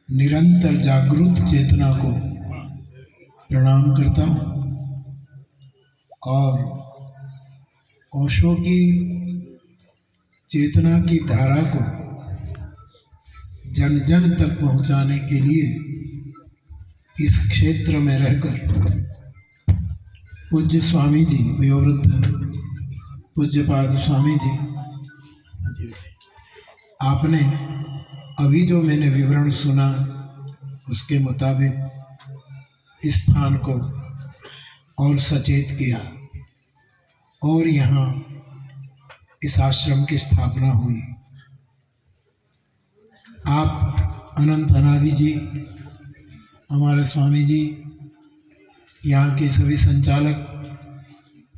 निरंतर जागृत चेतना को प्रणाम करता हूँ और ओशो की चेतना की धारा को जन जन तक पहुँचाने के लिए इस क्षेत्र में रहकर पूज्य स्वामी जी, वयोवृद्ध पूज्यपाद स्वामी जी, आपने अभी जो मैंने विवरण सुना उसके मुताबिक इस स्थान को और सचेत किया और यहाँ इस आश्रम की स्थापना हुई। आप अनंत अनादि जी, हमारे स्वामी जी, यहाँ के सभी संचालक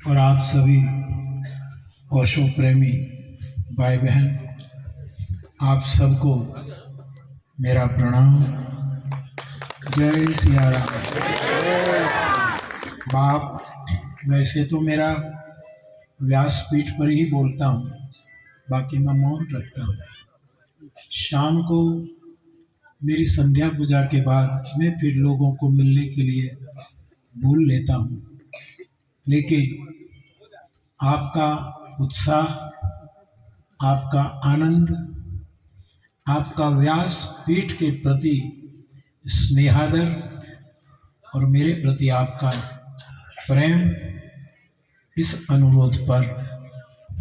और आप सभी ओशो प्रेमी भाई बहन, आप सबको मेरा प्रणाम। जय सिया राम। बाप, वैसे तो मेरा व्यासपीठ पर ही बोलता हूँ, बाकी मैं मौन रखता हूँ। शाम को मेरी संध्या पूजा के बाद मैं फिर लोगों को मिलने के लिए बोल लेता हूँ, लेकिन आपका उत्साह, आपका आनंद, आपका व्यासपीठ के प्रति स्नेहादर और मेरे प्रति आपका प्रेम, इस अनुरोध पर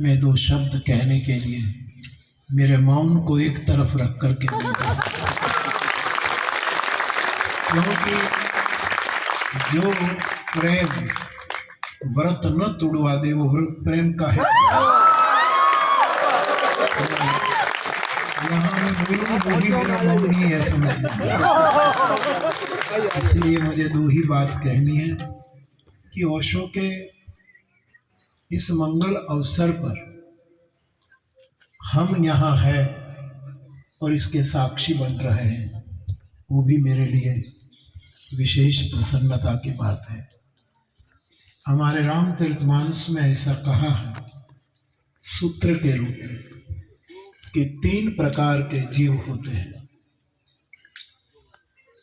मैं दो शब्द कहने के लिए मेरे मौन को एक तरफ रख कर के क्योंकि जो प्रेम व्रत न तुड़वा दे वो व्रत प्रेम का है। यहाँ मैं बोलूँ वो भी मेरा मौन ही है, समझ। इसलिए मुझे दो ही बात कहनी है कि ओशो के इस मंगल अवसर पर हम यहाँ हैं और इसके साक्षी बन रहे हैं, वो भी मेरे लिए विशेष प्रसन्नता की बात है। हमारे रामचरितमानस में ऐसा कहा है सूत्र के रूप में कि 3 प्रकार के जीव होते हैं,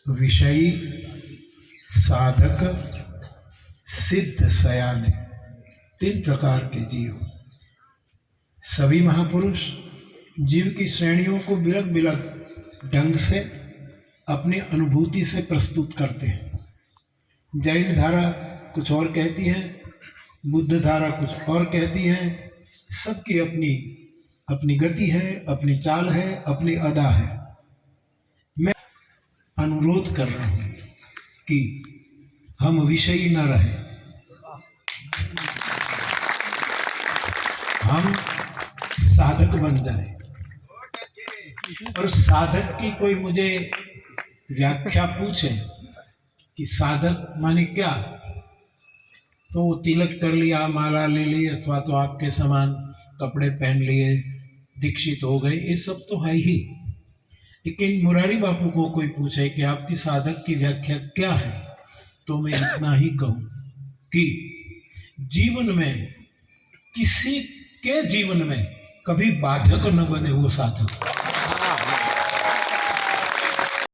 विषयी, साधक, सिद्ध सयाने। 3 प्रकार के जीव। सभी महापुरुष जीव की श्रेणियों को बिलक बिलक ढंग से अपनी अनुभूति से प्रस्तुत करते हैं। जैन धारा कुछ और कहती है, बुद्ध धारा कुछ और कहती है। सबकी अपनी अपनी गति है, अपनी चाल है, अपनी अदा है। मैं अनुरोध कर रहा हूँ कि हम विषयी न रहे, हम साधक बन जाए। और साधक की कोई मुझे व्याख्या पूछे कि साधक माने क्या, तो वो तिलक कर लिया, माला ले ली, अथवा तो आपके समान कपड़े पहन लिए, दीक्षित हो गए, ये सब तो है ही। लेकिन मुरारी बापू को कोई पूछे कि आपकी साधक की व्याख्या क्या है, तो मैं इतना ही कहूँ कि जीवन में, किसी के जीवन में कभी बाधक न बने वो साधक।